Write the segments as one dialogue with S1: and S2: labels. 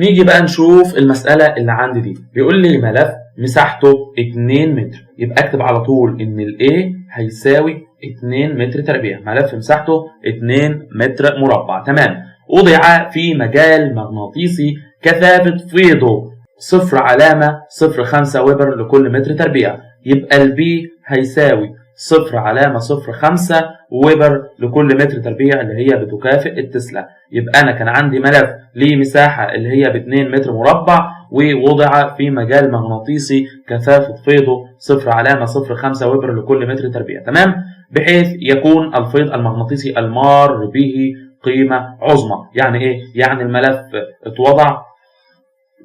S1: نيجي بقى نشوف المسألة اللي عندي دي. بيقول لي ملف مساحته 2 متر، يبقى اكتب على طول ان ال A هيساوي 2 متر تربيع. ملف مساحته 2 متر مربع. تمام. وضع في مجال مغناطيسي كثافة فيضه 0.05 ويبر لكل متر تربيع، يبقى ال B هيساوي 0.05 ويبر لكل متر تربيع اللي هي بتكافئ التسلا. يبقى انا كان عندي ملف ليه مساحه اللي هي ب 2 متر مربع، ووضع في مجال مغناطيسي كثافه فيضه 0.05 ويبر لكل متر تربيع. تمام. بحيث يكون الفيض المغناطيسي المار به قيمه عظمى. يعني ايه؟ يعني الملف اتوضع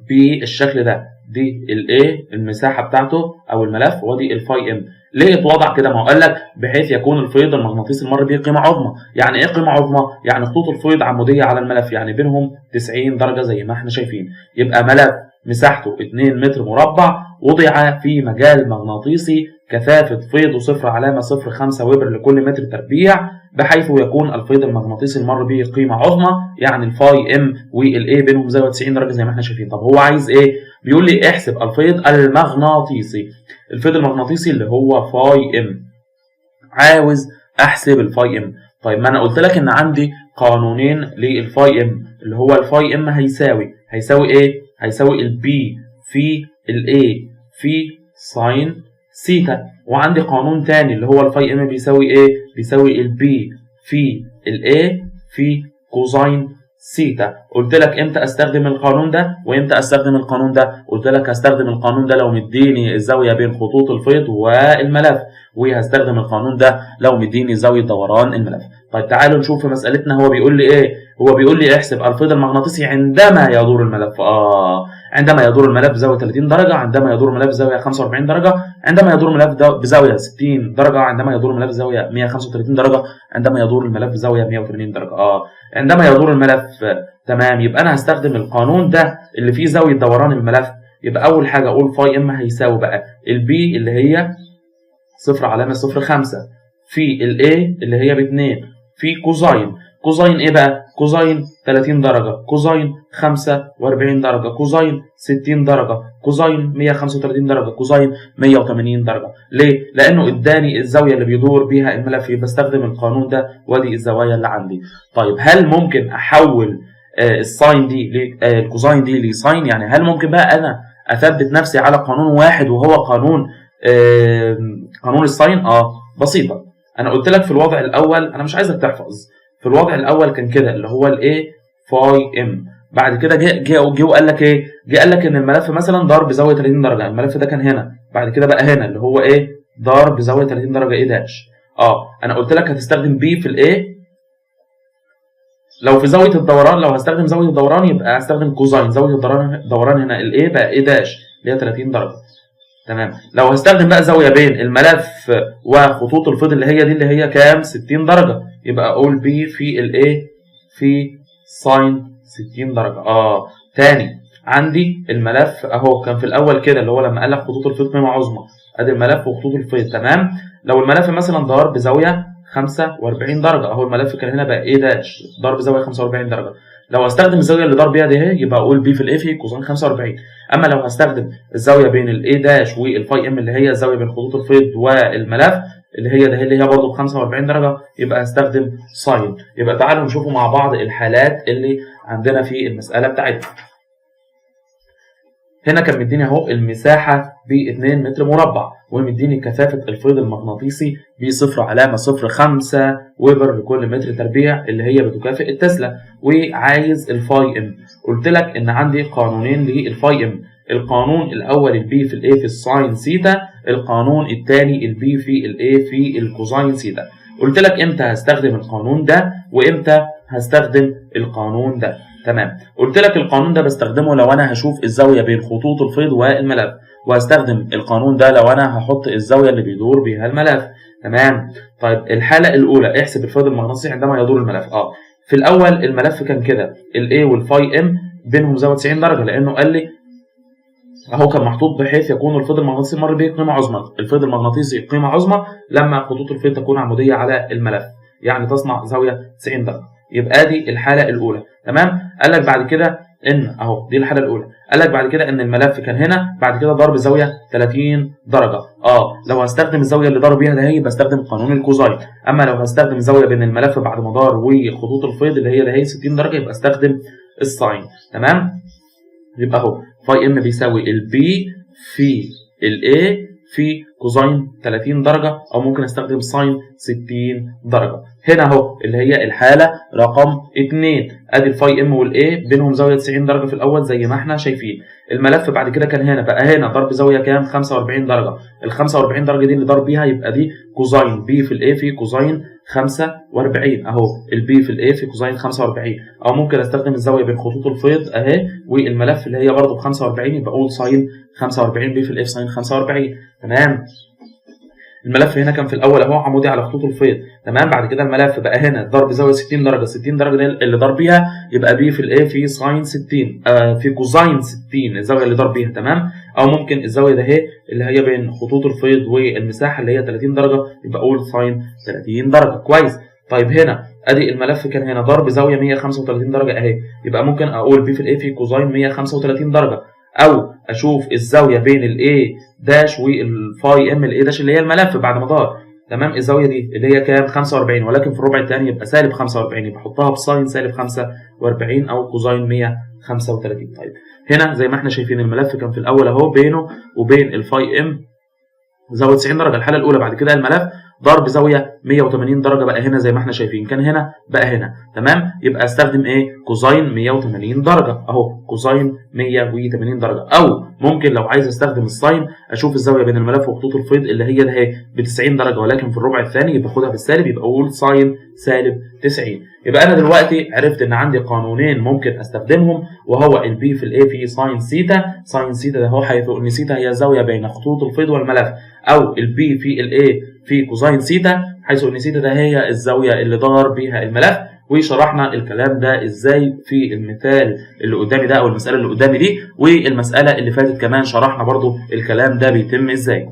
S1: بالشكل ده، دي الايه المساحه بتاعته او الملف، ودي الفاي ام. ليه اتوضع كده؟ ما هو قال لك بحيث يكون الفيض المغناطيسي المر به قيمه عظمى. يعني ايه قيمه عظمى؟ يعني خطوط الفيض عموديه على الملف، يعني بينهم 90 درجه زي ما احنا شايفين. يبقى ملف مساحته 2 متر مربع وضع في مجال مغناطيسي كثافه فيضه 0.05 ويبر لكل متر تربيع، بحيث يكون الفيض المغناطيسي المر به قيمه عظمى، يعني الفاي ام والاي بينهم زاويه 90 درجه زي ما احنا شايفين. طب هو عايز ايه؟ بيقول لي احسب الفيض المغناطيسي. الفيض المغناطيسي اللي هو فاي ام. عاوز احسب الفاي ام. طيب ما انا قلت لك ان عندي قانونين للفاي ام، اللي هو الفاي ام هيساوي ايه؟ هيساوي البي في الاي في ساين سيتا. وعندي قانون تاني اللي هو الفاي ام بيساوي ايه؟ بيساوي البي في الاي في كوزاين سيتا. قلت لك امتى استخدم القانون ده وامتى استخدم القانون ده؟ قلت لك هستخدم القانون ده لو مديني الزاويه بين خطوط الفيض والملف، وهستخدم القانون ده لو مديني زاويه دوران الملف. طيب تعالوا نشوف في مسألتنا هو بيقول لي ايه. هو بيقول لي احسب الفيض المغناطيسي عندما يدور الملف. عندما يدور الملف بزاويه 30 درجه، عندما يدور الملف بزاويه 45 درجه، عندما يدور الملف بزاويه 60 درجه، عندما يدور الملف بزاويه 135 درجه، عندما يدور الملف بزاويه 180 درجه. عندما يدور الملف. تمام. يبقى انا هستخدم القانون ده اللي فيه زاويه دوران الملف. يبقى اول حاجه اقول فاي ام هيساوي بقى البي اللي هي 0.05 في الاي اللي هي ب2 في كوزاين. كوزاين ايه بقى؟ كوزاين 30 درجه، كوزاين 45 درجه، كوزاين 60 درجه، كوزاين 135 درجه، كوزاين 180 درجه. ليه؟ لانه اداني الزاويه اللي بيدور بيها الملف، بستخدم القانون ده وادي الزوايا اللي عندي. طيب هل ممكن احول الساين دي الكوزاين دي لساين؟ يعني هل ممكن بقى انا اثبت نفسي على قانون واحد وهو قانون الساين؟ بسيطه. انا قلت لك في الوضع الاول، انا مش عايزك تحفظ، في الوضع الاول كان كده اللي هو الايه فاي ام. بعد كده جه وقال لك ايه؟ جه قال لك ان الملف مثلا دار بزاويه 30 درجه، الملف ده كان هنا، بعد كده بقى هنا اللي هو ايه؟ دار بزاويه 30 درجه ايه داش. انا قلت لك هتستخدم بي في الايه لو في زاويه الدوران. لو هستخدم زاويه الدوران يبقى هستخدم كوزاين زاويه الدوران هنا الايه بقى ايه داش اللي هي 30 درجه. تمام. لو هستخدم بقى زاويه بين الملف وخطوط الفيض اللي هي دي اللي هي كام؟ 60 درجه، يبقى اقول بي في الايه في ساين 60 درجه. تاني عندي الملف اهو كان في الاول كده اللي هو لما قال لك خطوط الفيض قيمه عظمى، ادي الملف وخطوط الفيض. تمام. لو الملف مثلا دار بزاويه 45 درجه، اهو الملف كان هنا بقى ايه داش دار بزاويه 45 درجه. لو هستخدم الزاويه اللي دار بيها دي اهي يبقى اقول بي في الاي في كوزين 45. اما لو هستخدم الزاويه بين الاي داش والفاي ام اللي هي الزاويه بين خطوط الفيض والملف اللي هي ده اللي هي برضه ب 45 درجه يبقى هستخدم ساين. يبقى تعالوا نشوفوا مع بعض الحالات اللي عندنا في المساله بتاعتنا. هنا كان مديني اهو المساحه ب 2 متر مربع، ومديني كثافه الفيض المغناطيسي ب 0.05 ويبر لكل متر تربيع اللي هي بتكافئ التسلا، وعايز الفاي ام. قلت لك ان عندي قانونين للفاي ام، القانون الاول البي في الاي في الساين سيتا، القانون الثاني البي في الاي في الكوزاين سيتا. قلت لك امتى هستخدم القانون ده وامتى هستخدم القانون ده. تمام. قلت لك القانون ده بستخدمه لو انا هشوف الزاويه بين خطوط الفيض والملف، وهستخدم القانون ده لو انا هحط الزاويه اللي بيدور بيها الملف. تمام. طيب الحاله الاولى احسب الفيض المغناطيسي عندما يدور الملف. في الاول الملف كان كده الاي والفاي ام بينهم زاويه 90 درجه، لانه قال لي اهو كان محطوط بحيث يكون الفيض المغناطيسي مر به قيمه عظمى. الفيض المغناطيسي قيمه عظمى لما خطوط الفيض تكون عموديه على الملف، يعني تصنع زاويه 90 درجه. يبقى دي الحاله الاولى. تمام. قال لك بعد كده ان اهو دي الحاله الاولى. قال لك بعد كده ان الملف كان هنا، بعد كده ضرب زاويه 30 درجه. لو هستخدم الزاويه اللي ضرب بيها ده هي بستخدم قانون الكوزاين. اما لو هستخدم الزاويه بين الملف بعد ما دار وخطوط الفيض اللي هي ده هي 60 درجه يبقى استخدم الساين. تمام؟ يبقى اهو فاي ام بيساوي البي في الاي في كوزاين 30 درجه، او ممكن استخدم ساين 60 درجه. هنا اهو اللي هي الحاله رقم 2، ادي الفاي ام والاي بينهم زاويه 90 درجه في الاول زي ما احنا شايفين. الملف بعد كده كان هنا، بقى هنا ضرب زاويه كام؟ 45 درجه. ال 45 درجه دي اللي ضرب بيها يبقى دي كوزاين بي في الاي في كوزاين 45 اهو، البي في الاي في كوزاين 45. او ممكن استخدم الزاويه بين خطوط الفيض اهي والملف اللي هي برضه ب 45 يبقى اقول ساين 45 بي في الاف ساين 45. تمام؟ الملف هنا كان في الاول اهو عمودي على خطوط الفيض. تمام؟ بعد كده الملف بقى هنا ضرب زاويه 60 درجه، 60 درجه دي اللي ضرب بيها يبقى بي في الاي في ساين 60 في كوزاين 60 الزاويه اللي ضرب بيها. تمام؟ او ممكن الزاويه ده اهي اللي هي بين خطوط الفيض والمساحه اللي هي 30 درجه يبقى اقول ساين 30 درجه. كويس. طيب هنا ادي الملف كان هنا ضرب زاويه 135 درجه اهي، يبقى ممكن اقول بي في الاي في كوزاين 135 درجه. او اشوف الزاويه بين الاي داش والفاي ام الاي داش اللي هي الملف بعد ما دار. تمام؟ الزاويه دي اللي هي كام؟ 45، ولكن في الربع الثاني يبقى سالب 45، يبقى احطها بساين سالب 45 او كوزاين 135. طيب هنا زي ما احنا شايفين الملف كان في الاول اهو بينه وبين الفاي ام زاويه 90 درجه الحاله الاولى. بعد كده الملف ضرب زاويه 180 درجه بقى هنا زي ما احنا شايفين، كان هنا بقى هنا. تمام؟ يبقى استخدم ايه؟ كوزاين 180 درجه اهو، كوزاين 180 درجه. او ممكن لو عايز استخدم الساين اشوف الزاويه بين الملف وخطوط الفيض اللي هي ده اهي ب 90 درجه، ولكن في الربع الثاني يبقى خدها بالسالب، يبقى اقول ساين سالب 90. يبقى انا دلوقتي عرفت ان عندي قانونين ممكن استخدمهم، وهو البي في الاي في ساين سيتا. ساين سيتا ده هو حيث ان سيتا هي الزاويه بين خطوط الفيض والملف، او البي في الاي في كوزاين سيتا حيث ان سيتا ده هي الزاويه اللي دار بيها الملف. وشرحنا الكلام ده ازاي في المثال اللي قدامي ده او المساله اللي قدامي دي، والمساله اللي فاتت كمان شرحنا برضو الكلام ده بيتم ازاي.